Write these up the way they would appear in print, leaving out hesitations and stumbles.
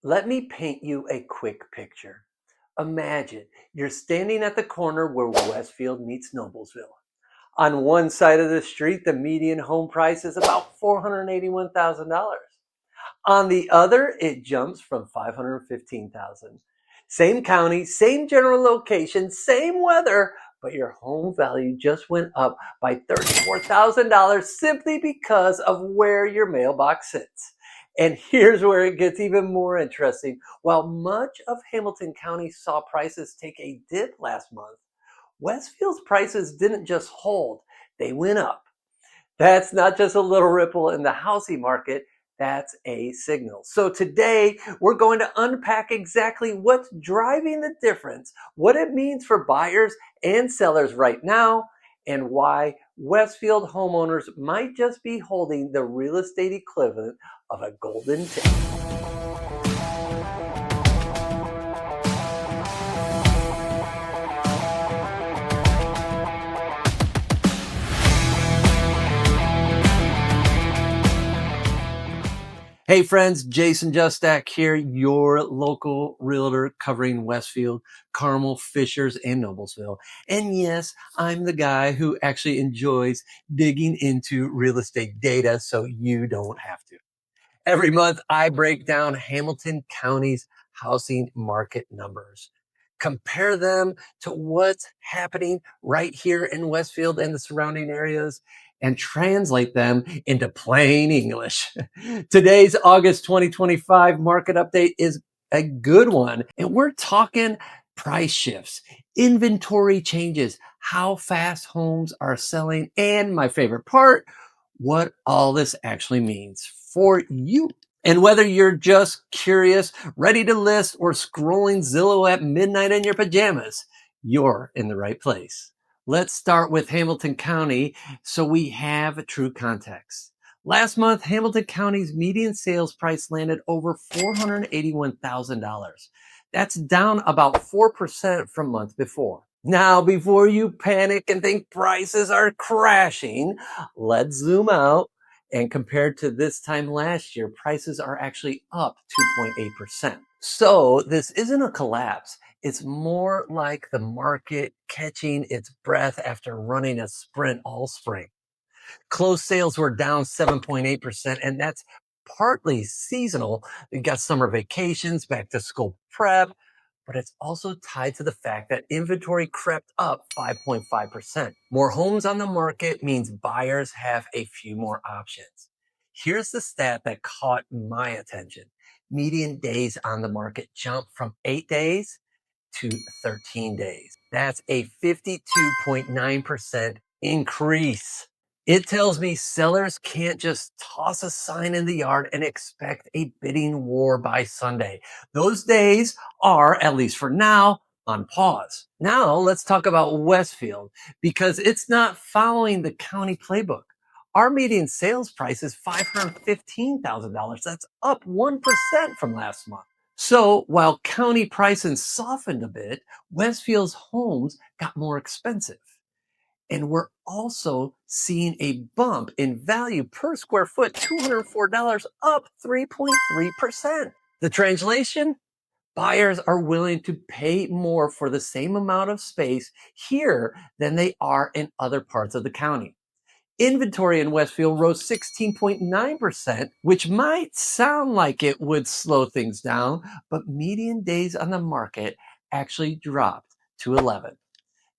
Let me paint you a quick picture. Imagine you're standing at the corner where Westfield meets Noblesville. On one side of the street, the median home price is about $481,000. On the other, it jumps from $515,000. Same county, same general location, same weather, but your home value just went up by $34,000 simply because of where your mailbox sits. And here's where it gets even more interesting. While much of Hamilton County saw prices take a dip last month, Westfield's prices didn't just hold, they went up. That's not just a little ripple in the housing market, that's a signal. So today we're going to unpack exactly what's driving the difference, what it means for buyers and sellers right now, and why Westfield homeowners might just be holding the real estate equivalent of a golden ticket. Hey friends, Jason Justak here, your local realtor covering Westfield, Carmel, Fishers, and Noblesville. And yes, I'm the guy who actually enjoys digging into real estate data so you don't have to. Every month, I break down Hamilton County's housing market numbers, compare them to what's happening right here in Westfield and the surrounding areas, and translate them into plain English. Today's August 2025 market update is a good one, and we're talking price shifts, inventory changes, how fast homes are selling, and my favorite part, what all this actually means for you. And whether you're just curious, ready to list, or scrolling Zillow at midnight in your pajamas, you're in the right place. Let's start with Hamilton County so we have true context. Last month, Hamilton County's median sales price landed over $481,000. That's down about 4% from month before. Now, before you panic and think prices are crashing, let's zoom out. And compared to this time last year, prices are actually up 2.8%. So this isn't a collapse. It's more like the market catching its breath after running a sprint all spring. Closed sales were down 7.8%, and that's partly seasonal. You got summer vacations, back to school prep, but it's also tied to the fact that inventory crept up 5.5%. More homes on the market means buyers have a few more options. Here's the stat that caught my attention. Median days on the market jumped from 8 days to 13 days. That's a 52.9% increase. It tells me sellers can't just toss a sign in the yard and expect a bidding war by Sunday. Those days are, at least for now, on pause. Now let's talk about Westfield because it's not following the county playbook. Our median sales price is $515,000. That's up 1% from last month. So while county pricing softened a bit, Westfield's homes got more expensive. And we're also seeing a bump in value per square foot, $204, up 3.3%. The translation? Buyers are willing to pay more for the same amount of space here than they are in other parts of the county. Inventory in Westfield rose 16.9%, which might sound like it would slow things down, but median days on the market actually dropped to 11.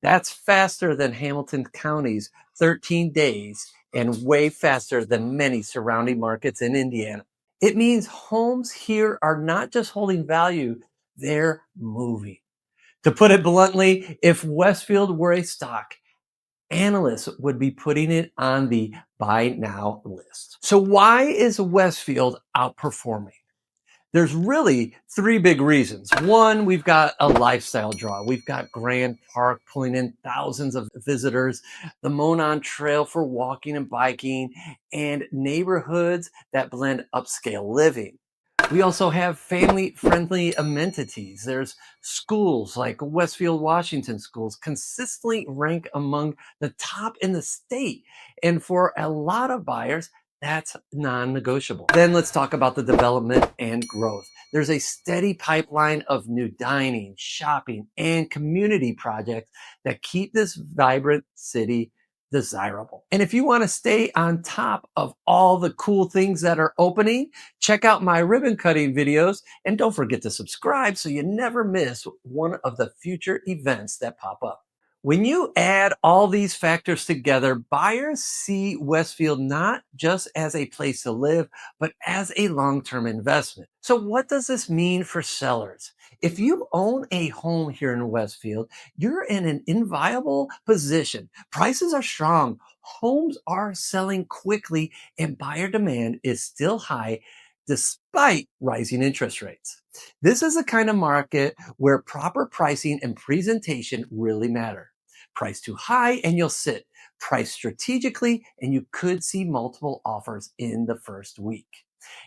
That's faster than Hamilton County's 13 days and way faster than many surrounding markets in Indiana. It means homes here are not just holding value, they're moving. To put it bluntly, if Westfield were a stock, analysts would be putting it on the buy now list. So why is Westfield outperforming? There's really three big reasons. One, we've got a lifestyle draw. We've got Grand Park pulling in thousands of visitors, the Monon Trail for walking and biking, and neighborhoods that blend upscale living. We also have family-friendly amenities. There's schools like Westfield Washington schools consistently rank among the top in the state. And for a lot of buyers, That's non-negotiable. Then let's talk about the development and growth. There's a steady pipeline of new dining, shopping, and community projects that keep this vibrant city desirable. And if you want to stay on top of all the cool things that are opening, check out my ribbon cutting videos and don't forget to subscribe so you never miss one of the future events that pop up. When you add all these factors together, buyers see Westfield not just as a place to live, but as a long-term investment. So what does this mean for sellers? If you own a home here in Westfield, you're in an inviolable position. Prices are strong, homes are selling quickly, and buyer demand is still high despite rising interest rates. This is the kind of market where proper pricing and presentation really matter. Price too high and you'll sit. Price strategically and you could see multiple offers in the first week.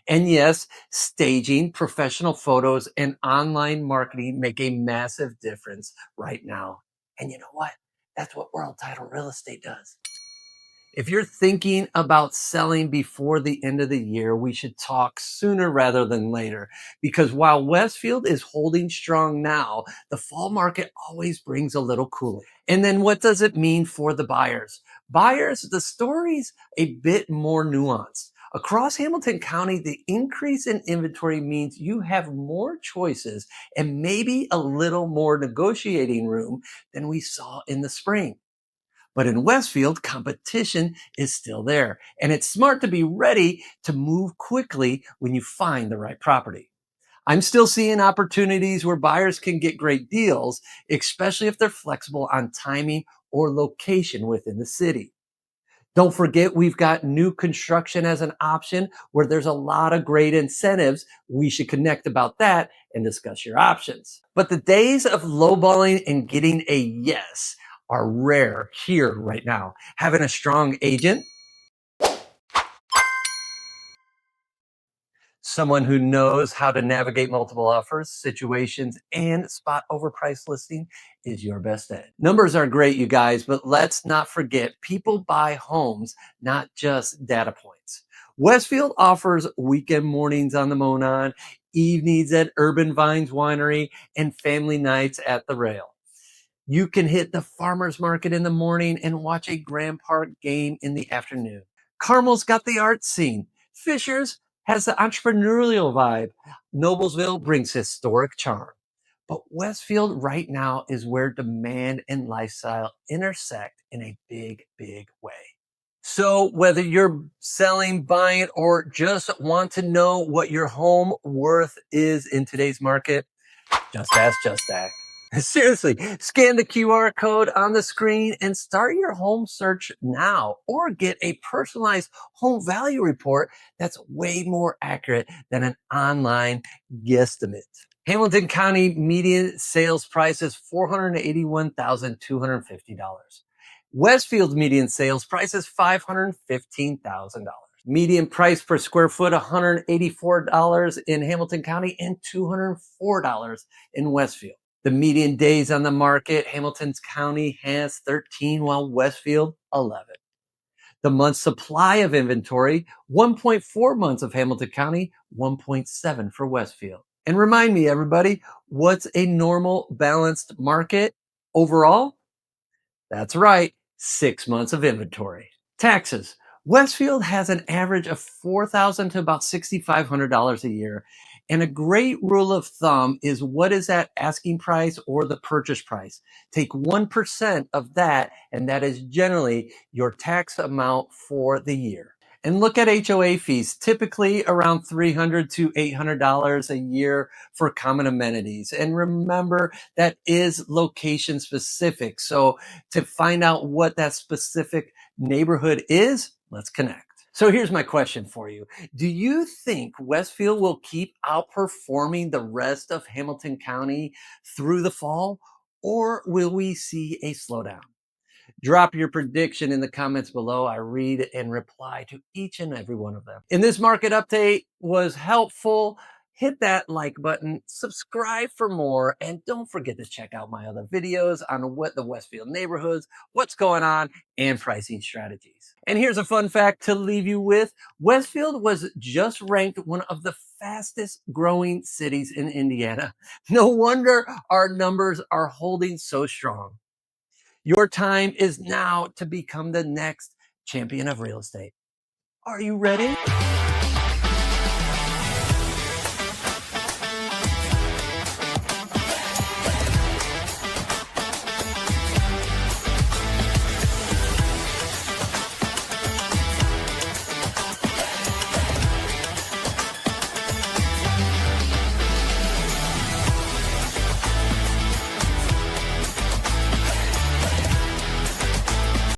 And yes, staging, professional photos, and online marketing make a massive difference right now. And you know what? That's what World Title Real Estate does. If you're thinking about selling before the end of the year, we should talk sooner rather than later. Because while Westfield is holding strong now, the fall market always brings a little cooling. And then what does it mean for the buyers? Buyers, the story's a bit more nuanced. Across Hamilton County, the increase in inventory means you have more choices and maybe a little more negotiating room than we saw in the spring. But in Westfield, competition is still there. And it's smart to be ready to move quickly when you find the right property. I'm still seeing opportunities where buyers can get great deals, especially if they're flexible on timing or location within the city. Don't forget, we've got new construction as an option where there's a lot of great incentives. We should connect about that and discuss your options. But the days of lowballing and getting a yes are rare here right now. Having a strong agent, someone who knows how to navigate multiple offers, situations, and spot overpriced listing is your best bet. Numbers are great, you guys, but let's not forget people buy homes, not just data points. Westfield offers weekend mornings on the Monon, evenings at Urban Vines Winery, and family nights at the Rail. You can hit the farmer's market in the morning and watch a Grand Park game in the afternoon. Carmel's got the art scene. Fisher's has the entrepreneurial vibe. Noblesville brings historic charm. But Westfield right now is where demand and lifestyle intersect in a big, big way. So whether you're selling, buying, or just want to know what your home worth is in today's market, just ask Justak. Seriously, scan the QR code on the screen and start your home search now, or get a personalized home value report that's way more accurate than an online guesstimate. Hamilton County median sales price is $481,250. Westfield's median sales price is $515,000. Median price per square foot, $184 in Hamilton County and $204 in Westfield. The median days on the market, Hamilton County has 13, while Westfield 11. The month supply of inventory, 1.4 months of Hamilton County, 1.7 for Westfield. And remind me, everybody, what's a normal balanced market overall? That's right, 6 months of inventory. Taxes. Westfield has an average of $4,000 to about $6,500 a year. And a great rule of thumb is what is that asking price or the purchase price? Take 1% of that, and that is generally your tax amount for the year. And look at HOA fees, typically around $300 to $800 a year for common amenities. And remember, that is location specific. So to find out what that specific neighborhood is, let's connect. So here's my question for you. Do you think Westfield will keep outperforming the rest of Hamilton County through the fall, or will we see a slowdown? Drop your prediction in the comments below. I read and reply to each and every one of them. And this market update was helpful. hit that like button, subscribe for more, and don't forget to check out my other videos on what the Westfield neighborhoods, what's going on, and pricing strategies. And here's a fun fact to leave you with. Westfield was just ranked one of the fastest growing cities in Indiana. No wonder our numbers are holding so strong. Your time is now to become the next champion of real estate. Are you ready?